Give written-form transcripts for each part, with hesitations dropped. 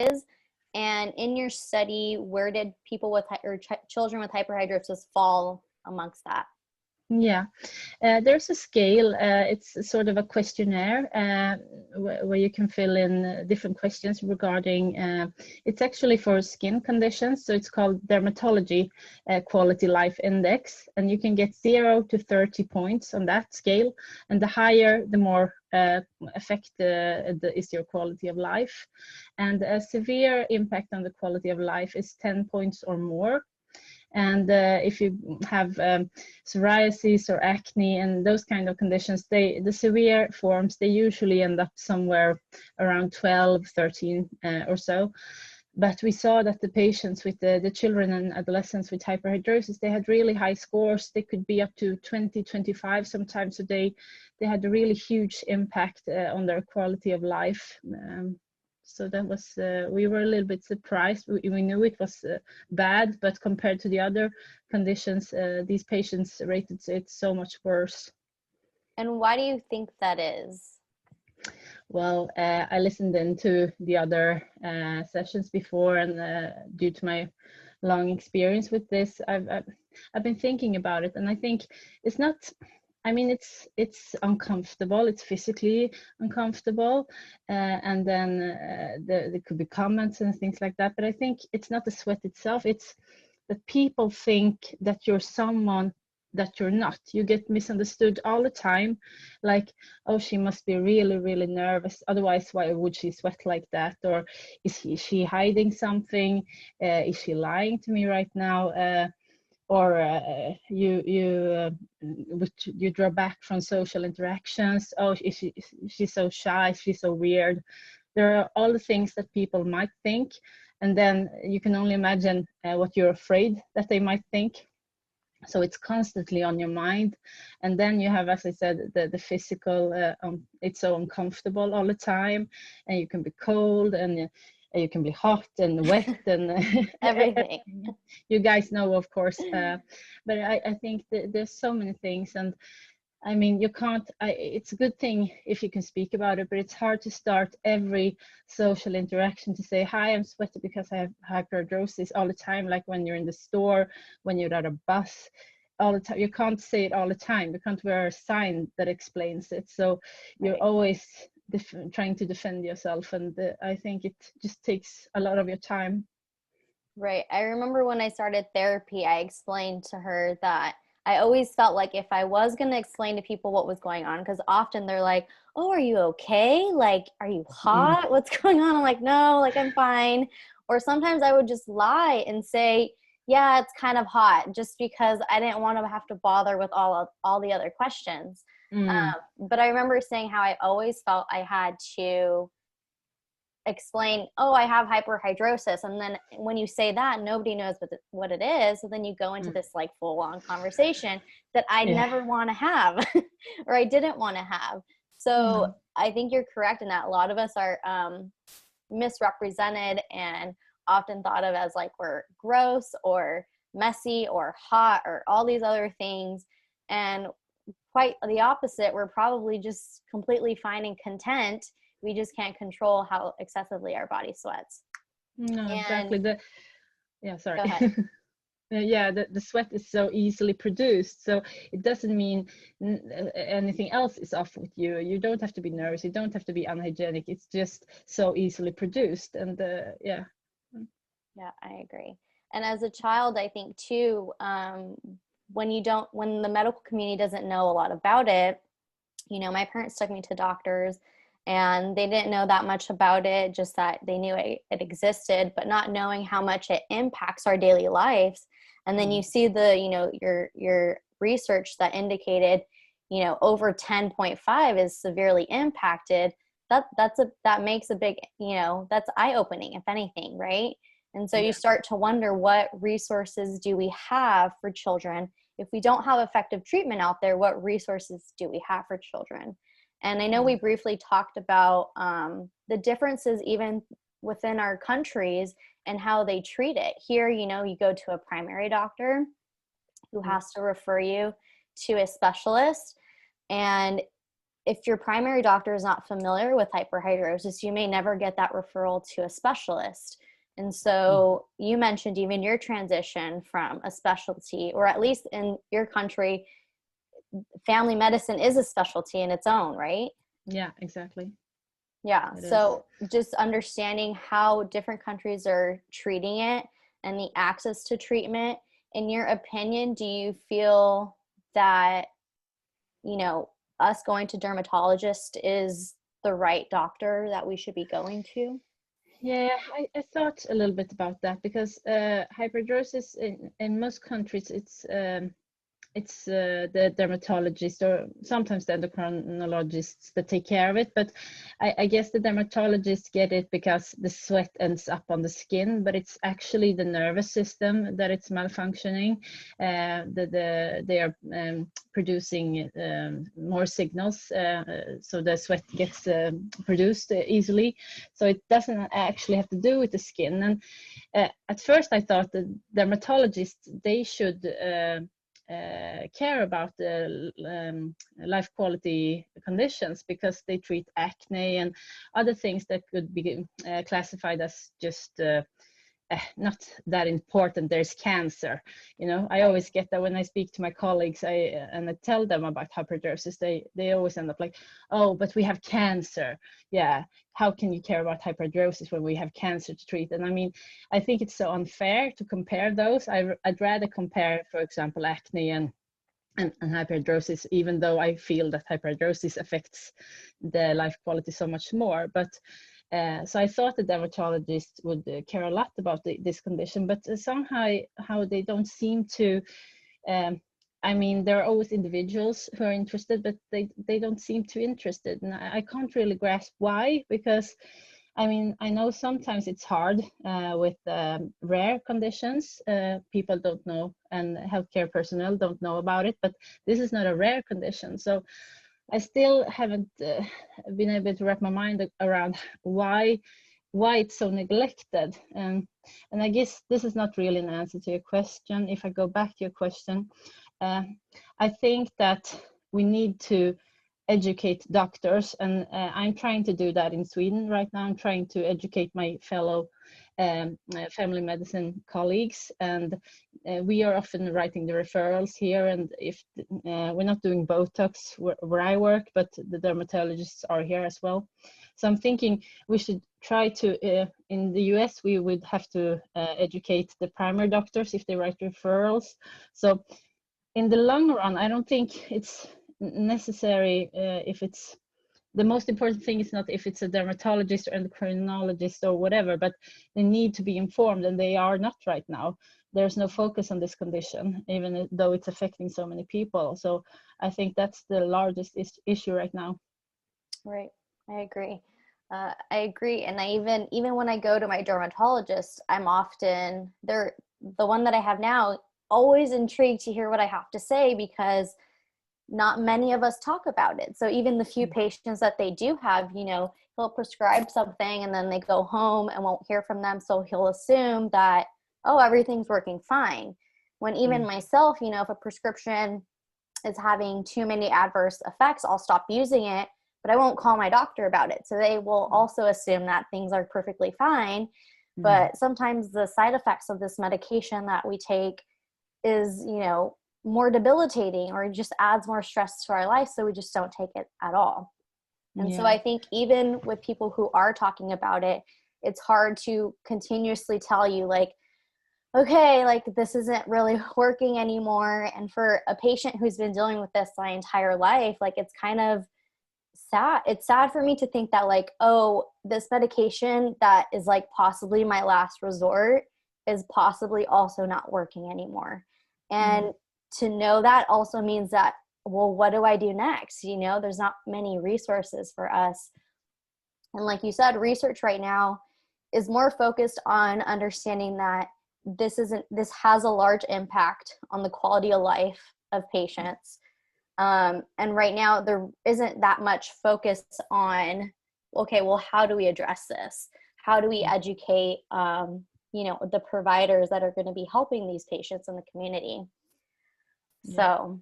is? And in your study, where did people with children with hyperhidrosis fall amongst that? Yeah, there's a scale. It's sort of a questionnaire where you can fill in different questions regarding, it's actually for skin conditions. So it's called Dermatology Quality Life Index. And you can get 0 to 30 points on that scale. And the higher, the more is your quality of life. And a severe impact on the quality of life is 10 points or more. And if you have psoriasis or acne and those kind of conditions, the severe forms, they usually end up somewhere around 12, 13 or so. But we saw that the patients with the children and adolescents with hyperhidrosis, they had really high scores. They could be up to 20, 25 sometimes a day. They had a really huge impact on their quality of life. So that was, we were a little bit surprised. We knew it was bad, but compared to the other conditions, these patients rated it so much worse. And why do you think that is? Well, I listened into the other sessions before, and due to my long experience with this, I've been thinking about it, and I think it's not. I mean, it's uncomfortable. It's physically uncomfortable, and then there could be comments and things like that. But I think it's not the sweat itself. It's that people think that you're someone that you're not. You get misunderstood all the time. Like, oh, she must be really, really nervous. Otherwise, why would she sweat like that? Or is she hiding something? Is she lying to me right now? Or you draw back from social interactions. Oh, she's so shy, she's so weird. There are all the things that people might think, and then you can only imagine what you're afraid that they might think. So it's constantly on your mind. And then you have, as I said, the physical, it's so uncomfortable all the time, and you can be cold, and you can be hot and wet and everything. You guys know, of course, but I think there's so many things. And I mean, you can't, it's a good thing if you can speak about it, but it's hard to start every social interaction to say, hi, I'm sweaty because I have hyperhidrosis all the time. Like when you're in the store, when you're at a bus, all the time. You can't say it all the time. You can't wear a sign that explains it. So you're always trying to defend yourself. And I think it just takes a lot of your time. Right. I remember when I started therapy, I explained to her that I always felt like if I was going to explain to people what was going on, because often they're like, oh, are you okay? Like, are you hot? What's going on? I'm like, no, like I'm fine. Or sometimes I would just lie and say, yeah, it's kind of hot, just because I didn't want to have to bother with all the other questions. But I remember saying how I always felt I had to explain, oh, I have hyperhidrosis. And then when you say that, nobody knows what it is. So then you go into this like full on conversation that I never want to have or I didn't want to have. So I think you're correct in that a lot of us are misrepresented and often thought of as like we're gross or messy or hot or all these other things. And quite the opposite, we're probably just completely fine and content. We just can't control how excessively our body sweats. No, exactly. Sorry. Go ahead. Yeah, the sweat is so easily produced, so it doesn't mean anything else is off with you. You don't have to be nervous, you don't have to be unhygienic. It's just so easily produced. And yeah, I agree. And as a child, I think too, when the medical community doesn't know a lot about it, you know, my parents took me to doctors and they didn't know that much about it, just that they knew it existed, but not knowing how much it impacts our daily lives. And then you see your research that indicated, you know, over 10.5 is severely impacted. That makes a big, you know, that's eye-opening, if anything, right? And so you start to wonder, what resources do we have for children? If we don't have effective treatment out there, what resources do we have for children? And I know we briefly talked about the differences even within our countries and how they treat it. Here, you know, you go to a primary doctor who has to refer you to a specialist. And if your primary doctor is not familiar with hyperhidrosis, you may never get that referral to a specialist. And so you mentioned even your transition from a specialty, or at least in your country, family medicine is a specialty in its own, right? Yeah, exactly. Yeah. It So is. just understanding how different countries are treating it and the access to treatment. In your opinion, do you feel that, you know, us going to dermatologist is the right doctor that we should be going to? Yeah, I thought a little bit about that because hyperhidrosis in most countries it's the dermatologist or sometimes the endocrinologists that take care of it. But I guess the dermatologists get it because the sweat ends up on the skin, but it's actually the nervous system that it's malfunctioning. They are producing more signals, so the sweat gets produced easily. So it doesn't actually have to do with the skin. And at first I thought the dermatologists, they should care about the life quality conditions because they treat acne and other things that could be classified as just not that important. There's cancer, you know. I always get that when I speak to my colleagues, and I tell them about hyperhidrosis, they always end up like, oh, but we have cancer. Yeah, how can you care about hyperhidrosis when we have cancer to treat? And I mean, I think it's so unfair to compare those. I'd rather compare, for example, acne and hyperhidrosis, even though I feel that hyperhidrosis affects the life quality so much more. But so I thought the dermatologist would care a lot about this condition, but somehow how they don't seem to. I mean, there are always individuals who are interested, but they don't seem too interested, and I can't really grasp why. Because I mean, I know sometimes it's hard with rare conditions. People don't know, and healthcare personnel don't know about it. But this is not a rare condition, so I still haven't been able to wrap my mind around why it's so neglected. And I guess this is not really an answer to your question. If I go back to your question, I think that we need to educate doctors, and I'm trying to do that in Sweden right now. I'm trying to educate my fellow family medicine colleagues, and we are often writing the referrals here. And if we're not doing Botox where I work, but the dermatologists are here as well. So I'm thinking we should try to, in the US, we would have to educate the primary doctors if they write referrals. So in the long run, I don't think it's necessary if it's the most important thing is not if it's a dermatologist or endocrinologist or whatever, but they need to be informed, and they are not right now. There's no focus on this condition, even though it's affecting so many people. So I think that's the largest issue right now. Right. I agree. I agree. And I even when I go to my dermatologist, I'm often the one that I have now, always intrigued to hear what I have to say, because not many of us talk about it. So even the few patients that they do have, you know, he'll prescribe something and then they go home and won't hear from them. So he'll assume that, oh, everything's working fine. When even myself, you know, if a prescription is having too many adverse effects, I'll stop using it, but I won't call my doctor about it. So they will also assume that things are perfectly fine. But sometimes the side effects of this medication that we take is, you know, more debilitating, or just adds more stress to our life. So we just don't take it at all. And so I think even with people who are talking about it, it's hard to continuously tell you like, okay, like this isn't really working anymore. And for a patient who's been dealing with this my entire life, like it's kind of sad. It's sad for me to think that like, oh, this medication that is like possibly my last resort is possibly also not working anymore. And to know that also means that, well, what do I do next? You know, there's not many resources for us. And like you said, research right now is more focused on understanding that this has a large impact on the quality of life of patients. And right now there isn't that much focus on, okay, well, how do we address this? How do we educate, you know, the providers that are going to be helping these patients in the community? So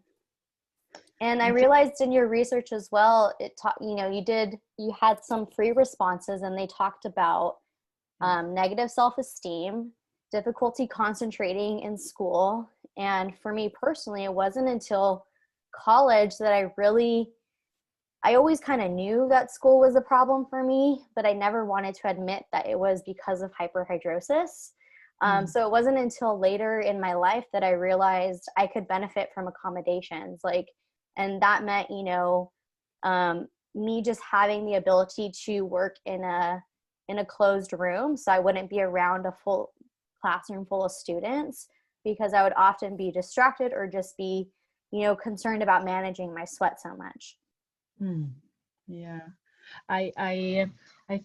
And I realized in your research as well, it taught, you had some free responses, and they talked about negative self-esteem, difficulty concentrating in school. And for me personally, it wasn't until college that I always kind of knew that school was a problem for me, but I never wanted to admit that it was because of hyperhidrosis. So it wasn't until later in my life that I realized I could benefit from accommodations. And that meant, me just having the ability to work in a closed room, so I wouldn't be around a full classroom full of students, because I would often be distracted or just be, concerned about managing my sweat so much. Yeah. I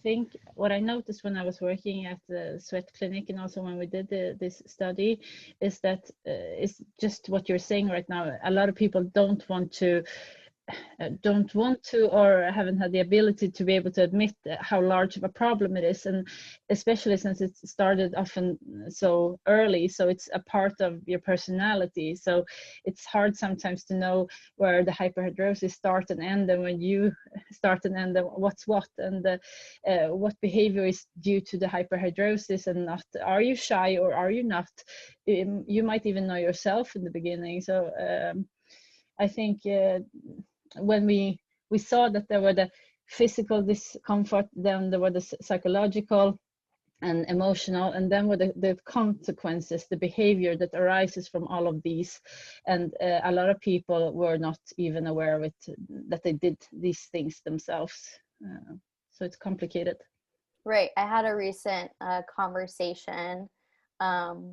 think what I noticed when I was working at the sweat clinic, and also when we did this study, is that it's just what you're saying right now. A lot of people don't want to or haven't had the ability to be able to admit how large of a problem it is, and especially since it started often so early, so it's a part of your personality. So it's hard sometimes to know where the hyperhidrosis start and end, and when you start and end, what's what, and what behavior is due to the hyperhidrosis and not. Are you shy or are you not? You might even know yourself in the beginning. So I think when we saw that there were the physical discomfort, then there were the psychological and emotional, and then were the consequences, the behavior that arises from all of these. And a lot of people were not even aware of it, that they did these things themselves. So it's complicated. Right. I had a recent conversation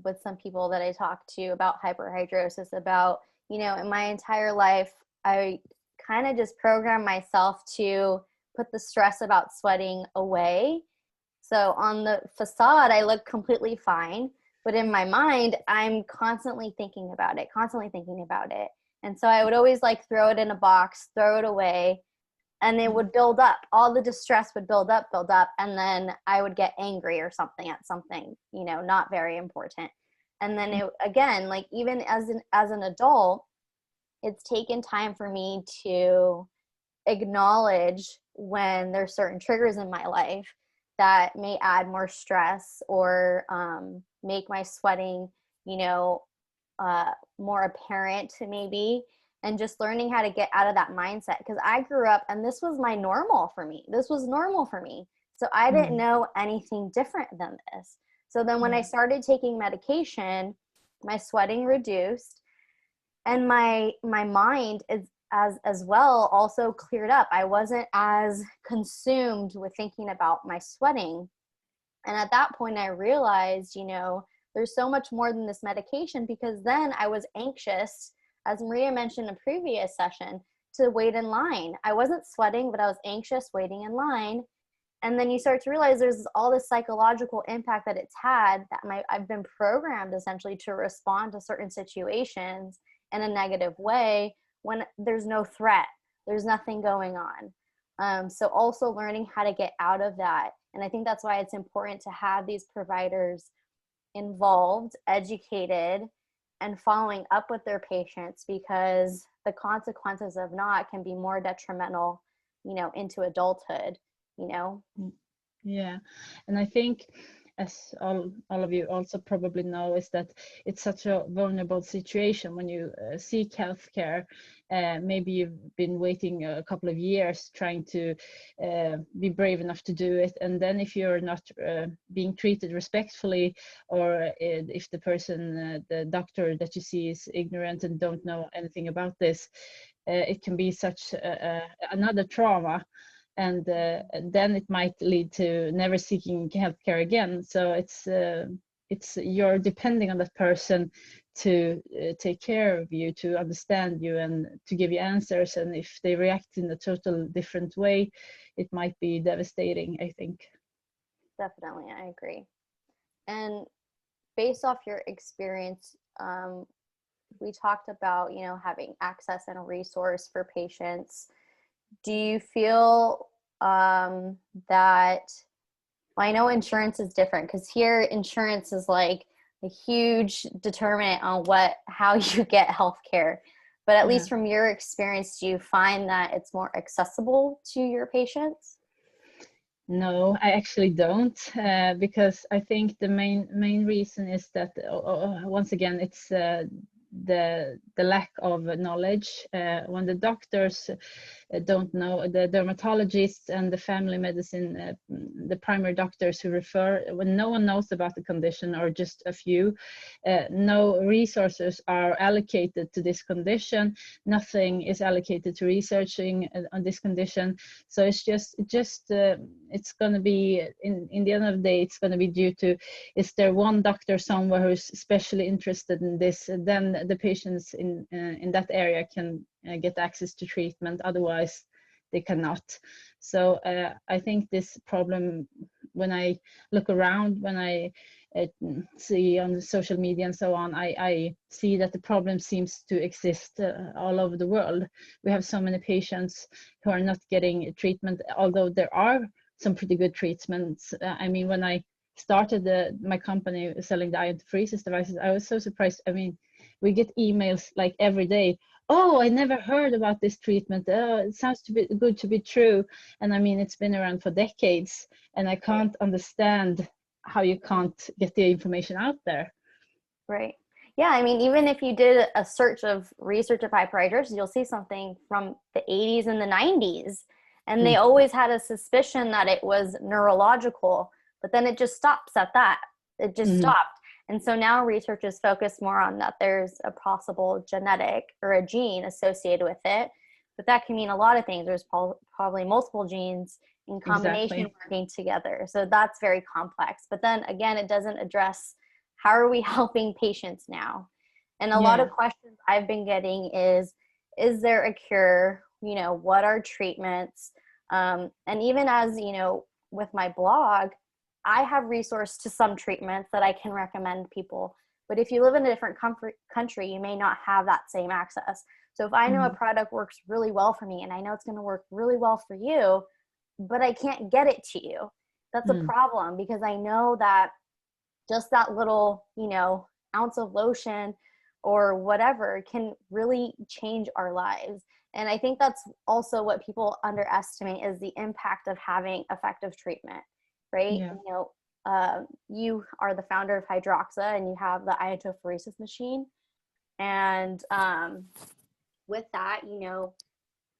with some people that I talked to about hyperhidrosis, about, in my entire life, I kind of just programmed myself to put the stress about sweating away. So on the facade, I look completely fine, but in my mind, I'm constantly thinking about it. And so I would always throw it in a box, throw it away, and it would build up. All the distress would build up, and then I would get angry or something at something, not very important. And then it, again, even as an adult, it's taken time for me to acknowledge when there's certain triggers in my life that may add more stress or make my sweating, more apparent maybe, and just learning how to get out of that mindset. Because I grew up and this was normal for me. So I didn't know anything different than this. So then when I started taking medication, my sweating reduced, and my mind is as well also cleared up. I wasn't as consumed with thinking about my sweating. And at that point I realized, there's so much more than this medication, because then I was anxious, as Maria mentioned in a previous session, to wait in line. I wasn't sweating, but I was anxious waiting in line. And then you start to realize there's all this psychological impact that it's had, that I've been programmed essentially to respond to certain situations in a negative way when there's no threat, there's nothing going on. So also learning how to get out of that. And I think that's why it's important to have these providers involved, educated, and following up with their patients, because the consequences of not can be more detrimental, into adulthood, Yeah. And I think, as all of you also probably know, is that it's such a vulnerable situation when you seek healthcare. Maybe you've been waiting a couple of years trying to be brave enough to do it, and then if you're not being treated respectfully, or if the person, the doctor that you see, is ignorant and don't know anything about this, it can be such another trauma. And then it might lead to never seeking healthcare again. So it's you're depending on that person to take care of you, to understand you, and to give you answers. And if they react in a total different way, it might be devastating, I think. Definitely, I agree. And based off your experience, we talked about, having access and a resource for patients. Do you feel that, well, I know insurance is different, because here insurance is a huge determinant on how you get healthcare. But at Yeah. least from your experience, do you find that it's more accessible to your patients? No, I actually don't, because I think the main reason is that once again it's the lack of knowledge. When the doctors don't know, the dermatologists and the family medicine, the primary doctors who refer, when no one knows about the condition or just a few, no resources are allocated to this condition, nothing is allocated to researching on this condition. So it's just it's going to be, in the end of the day, it's going to be due to, is there one doctor somewhere who's especially interested in this, then the patients in that area can get access to treatment, otherwise they cannot. So I think this problem, when I look around, when I see on the social media and so on, I see that the problem seems to exist all over the world. We have so many patients who are not getting treatment, although there are some pretty good treatments. I mean, when I started my company selling the iontophoresis devices, I was so surprised. I mean, we get emails like every day. Oh, I never heard about this treatment. It sounds to be good to be true. And I mean, it's been around for decades, and I can't understand how you can't get the information out there. Right. Yeah, I mean, even if you did a search of research of hyperhidrosis, you'll see something from the 80s and the 90s. And they always had a suspicion that it was neurological, but then it just stops at that. It just stopped. And so now research is focused more on that there's a possible genetic or a gene associated with it. But that can mean a lot of things. There's probably multiple genes in combination working together. So that's very complex. But then again, it doesn't address how are we helping patients now? And a lot of questions I've been getting is there a cure? You know, what are treatments? And even as, you know, with my blog, I have resource to some treatments that I can recommend people. But if you live in a different country, you may not have that same access. So if I know a product works really well for me and I know it's going to work really well for you, but I can't get it to you, that's a problem, because I know that just that little, you know, ounce of lotion or whatever can really change our lives. And I think that's also what people underestimate, is the impact of having effective treatment, right? Yeah. You know, you are the founder of Hidroxa and you have the iontophoresis machine. And with that, you know,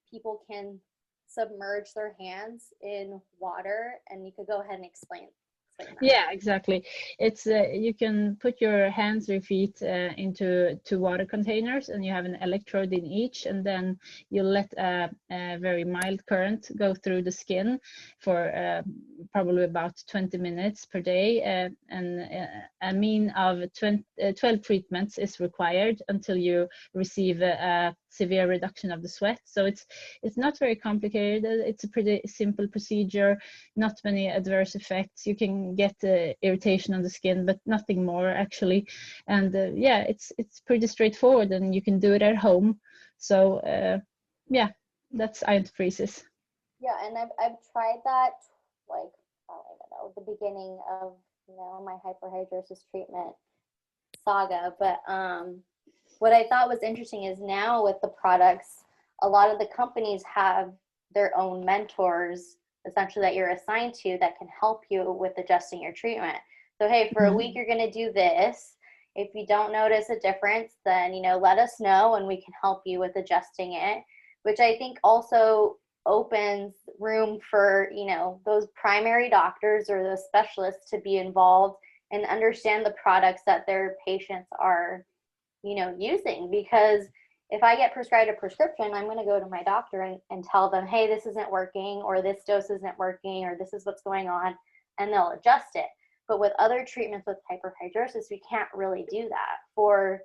people can submerge their hands in water, and you could go ahead and explain that. Yeah, exactly. It's you can put your hands or your feet into 2 water containers, and you have an electrode in each, and then you let a very mild current go through the skin for probably about 20 minutes per day, and a mean of 12 treatments is required until you receive a severe reduction of the sweat. So it's not very complicated. It's a pretty simple procedure, not many adverse effects. You can get irritation on the skin, but nothing more actually. And yeah, it's pretty straightforward, and you can do it at home. So yeah, that's iontophoresis. Yeah, and I've tried that, like, I don't know, the beginning of, you know, my hyperhidrosis treatment saga. But what I thought was interesting is now with the products, a lot of the companies have their own mentors, essentially, that you're assigned to, that can help you with adjusting your treatment. So, hey, for a week, you're going to do this. If you don't notice a difference, then, you know, let us know and we can help you with adjusting it, which I think also opens room for, you know, those primary doctors or those specialists to be involved and understand the products that their patients are, you know, using. Because if I get prescribed a prescription, I'm going to go to my doctor and tell them, hey, this isn't working, or this dose isn't working, or this is what's going on, and they'll adjust it. But with other treatments with hyperhidrosis, we can't really do that. For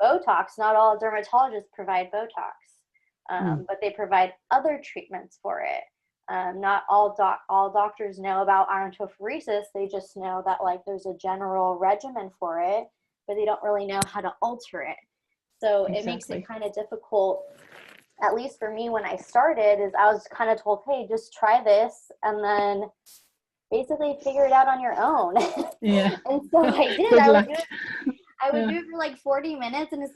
Botox, not all dermatologists provide Botox, but they provide other treatments for it. Not all doctors know about iontophoresis. They just know that, like, there's a general regimen for it, but they don't really know how to alter it. So it makes it kind of difficult, at least for me when I started, is I was kind of told, hey, just try this and then basically figure it out on your own. Yeah. And so I did. Good luck. I I would Yeah. do it for like 40 minutes, and it's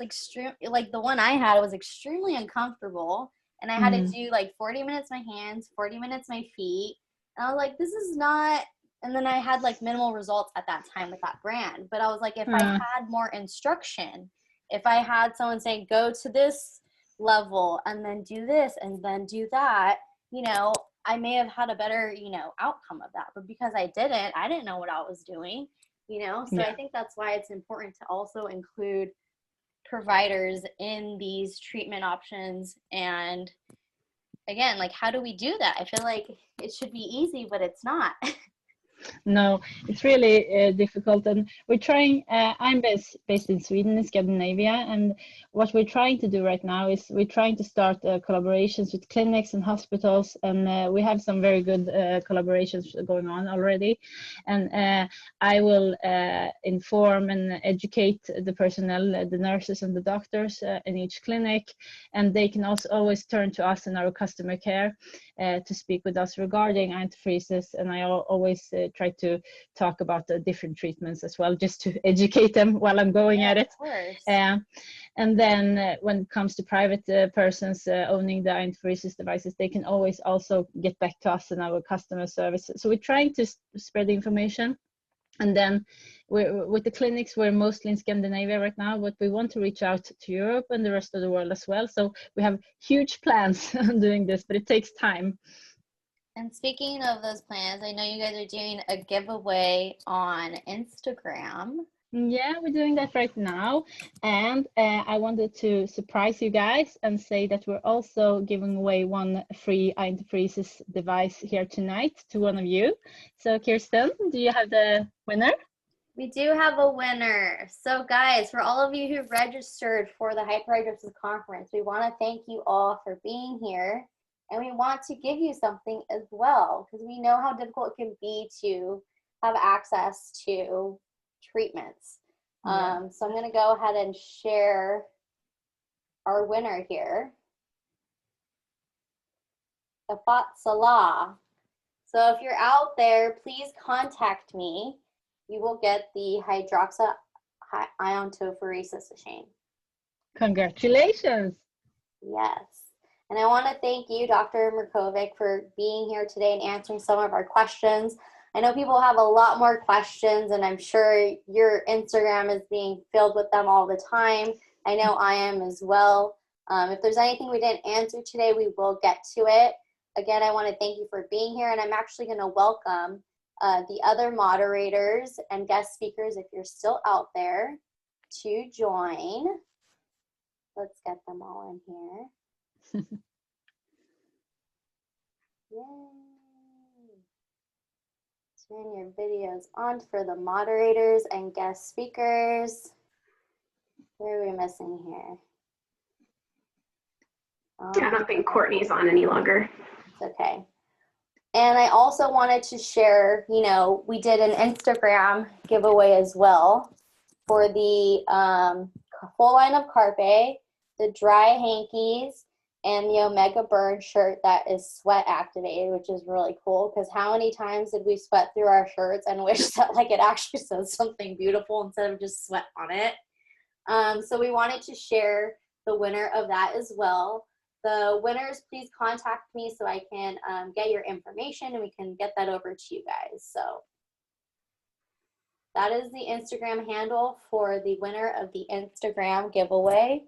like the one I had was extremely uncomfortable. And I had to do like 40 minutes my hands, 40 minutes my feet. And I was like, this is not, and then I had like minimal results at that time with that brand. But I was like, if I had more instruction, if I had someone say, go to this level and then do this and then do that, you know, I may have had a better, you know, outcome of that. But because I didn't know what I was doing, you know. So Yeah. I think that's why it's important to also include providers in these treatment options. And again, like, how do we do that? I feel like it should be easy, but it's not. No, it's really difficult, and we're trying. I'm based in Sweden, in Scandinavia, and what we're trying to do right now is we're trying to start collaborations with clinics and hospitals, and we have some very good collaborations going on already. And I will inform and educate the personnel, the nurses and the doctors in each clinic, and they can also always turn to us in our customer care to speak with us regarding antifreezes, and I always try to talk about the different treatments as well, just to educate them while I'm going at it. Of course. And then when it comes to private persons owning the antifreezes devices, they can always also get back to us in our customer service. So we're trying to spread the information. And then with the clinics, we're mostly in Scandinavia right now, but we want to reach out to Europe and the rest of the world as well. So we have huge plans on doing this, but it takes time. And speaking of those plans, I know you guys are doing a giveaway on Instagram. Yeah, we're doing that right now. And I wanted to surprise you guys and say that we're also giving away one free antifreezes device here tonight to one of you. So Kristen, do you have the winner? We do have a winner. So guys, for all of you who registered for the Hyperhidrosis conference, we want to thank you all for being here. And we want to give you something as well, because we know how difficult it can be to have access to treatments. Yeah. So I'm going to go ahead and share our winner here. Afat Salah. So if you're out there, please contact me. You will get the Hidroxa iontophoresis machine. Congratulations. Yes. And I want to thank you, Dr. Mirkovic, for being here today and answering some of our questions. I know people have a lot more questions, and I'm sure your Instagram is being filled with them all the time. I know I am as well. If there's anything we didn't answer today, we will get to it. Again, I want to thank you for being here, and I'm actually going to welcome the other moderators and guest speakers, if you're still out there, to join. Let's get them all in here. Yay. Turn your videos on for the moderators and guest speakers. Who are we missing here? I don't think Courtney's on any longer. It's okay. And I also wanted to share, you know, we did an Instagram giveaway as well for the full line of Carpe, the dry hankies, and the Omega Burn shirt that is sweat activated, which is really cool, because how many times did we sweat through our shirts and wish that like it actually says something beautiful instead of just sweat on it. So we wanted to share the winner of that as well. The winners, please contact me so I can get your information and we can get that over to you guys. So that is the Instagram handle for the winner of the Instagram giveaway.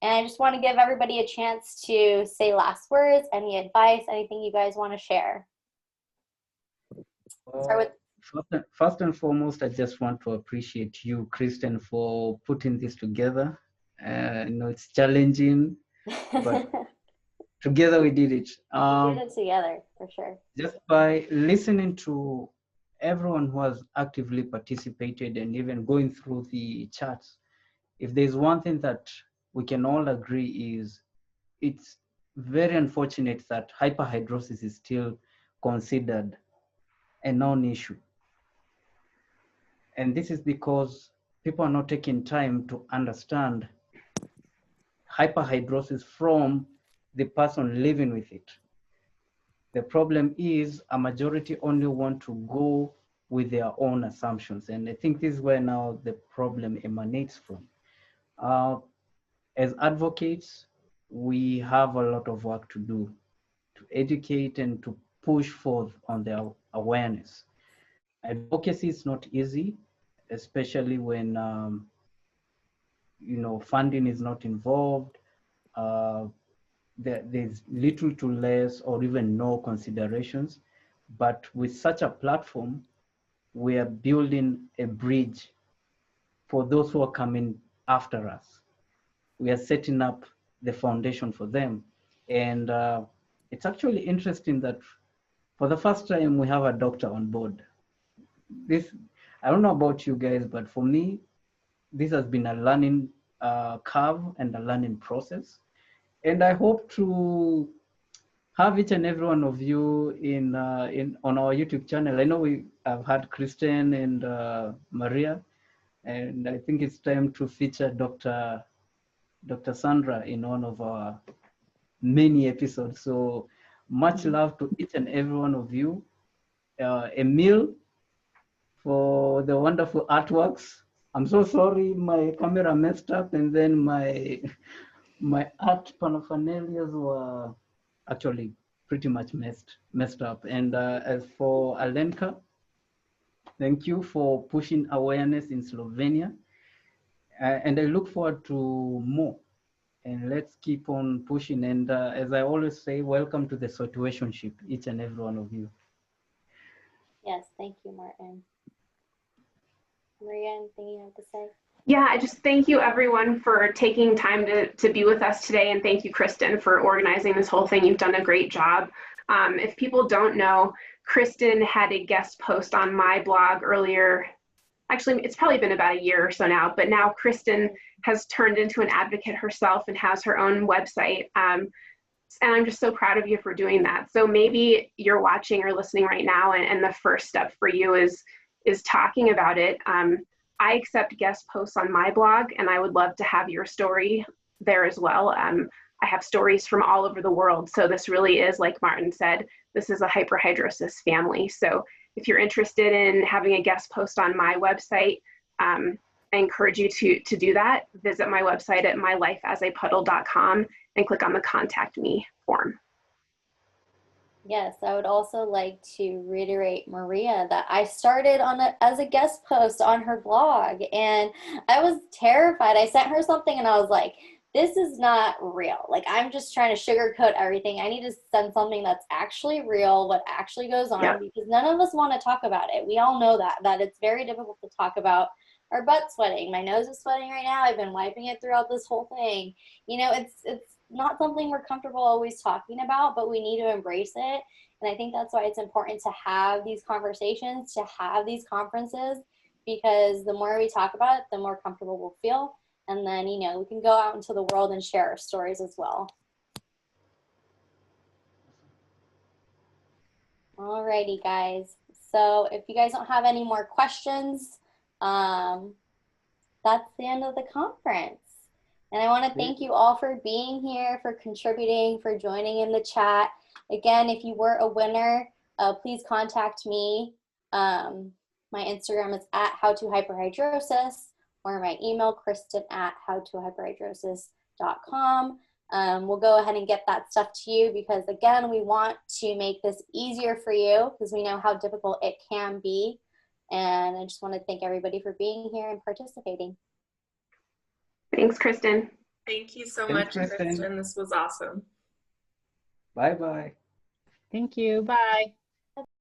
And I just want to give everybody a chance to say last words, any advice, anything you guys want to share. Start with First and foremost, I just want to appreciate you, Kristen, for putting this together. I know it's challenging, but together we did it. we did it together, for sure. Just by listening to everyone who has actively participated and even going through the charts, if there's one thing that we can all agree is it's very unfortunate that hyperhidrosis is still considered a non-issue. And this is because people are not taking time to understand hyperhidrosis from the person living with it. The problem is a majority only want to go with their own assumptions. And I think this is where now the problem emanates from. As advocates, we have a lot of work to do to educate and to push forth on their awareness. Advocacy is not easy, especially when funding is not involved. There's little to less or even no considerations. But with such a platform, we are building a bridge for those who are coming after us. We are setting up the foundation for them. And it's actually interesting that for the first time, we have a doctor on board. I don't know about you guys, but for me, this has been a learning curve and a learning process. And I hope to have each and every one of you on our YouTube channel. I know we have had Kristen and Maria, and I think it's time to feature Dr. Sandra in one of our many episodes. So much love to each and every one of you. Emil, for the wonderful artworks. I'm so sorry, my camera messed up, and then my art paraphernalias were actually pretty much messed up. And as for Alenka, thank you for pushing awareness in Slovenia. And I look forward to more. And let's keep on pushing. And as I always say, welcome to the SWEATUATIONSHIP, each and every one of you. Yes, thank you, Martin. Maria, anything you have to say? Yeah, I just thank you everyone for taking time to be with us today. And thank you, Kristen, for organizing this whole thing. You've done a great job. If people don't know, Kristen had a guest post on my blog earlier. Actually, it's probably been about a year or so now, but now Kristen has turned into an advocate herself and has her own website. And I'm just so proud of you for doing that. So maybe you're watching or listening right now, and the first step for you is talking about it. I accept guest posts on my blog, and I would love to have your story there as well. I have stories from all over the world. So this really is, like Martin said, this is a hyperhidrosis family. So if you're interested in having a guest post on my website, I encourage you to do that. Visit my website at mylifeasapuddle.com and click on the Contact Me form. Yes, I would also like to reiterate Maria that I started as a guest post on her blog, and I was terrified. I sent her something and I was like, this is not real. Like, I'm just trying to sugarcoat everything. I need to send something that's actually real, what actually goes on, because none of us want to talk about it. We all know that it's very difficult to talk about our butt sweating. My nose is sweating right now. I've been wiping it throughout this whole thing. You know, it's not something we're comfortable always talking about, but we need to embrace it. And I think that's why it's important to have these conversations, to have these conferences, because the more we talk about it, the more comfortable we'll feel. And then, you know, we can go out into the world and share our stories as well. Alrighty, guys. So if you guys don't have any more questions, that's the end of the conference. And I want to thank you all for being here, for contributing, for joining in the chat. Again, if you were a winner, please contact me. My Instagram is @howtohyperhidrosis, or my email, kristen@howtohyperhidrosis.com. We'll go ahead and get that stuff to you because, again, we want to make this easier for you because we know how difficult it can be. And I just want to thank everybody for being here and participating. Thanks, Kristen. Thank you so much, Kristen. This was awesome. Bye-bye. Thank you. Bye.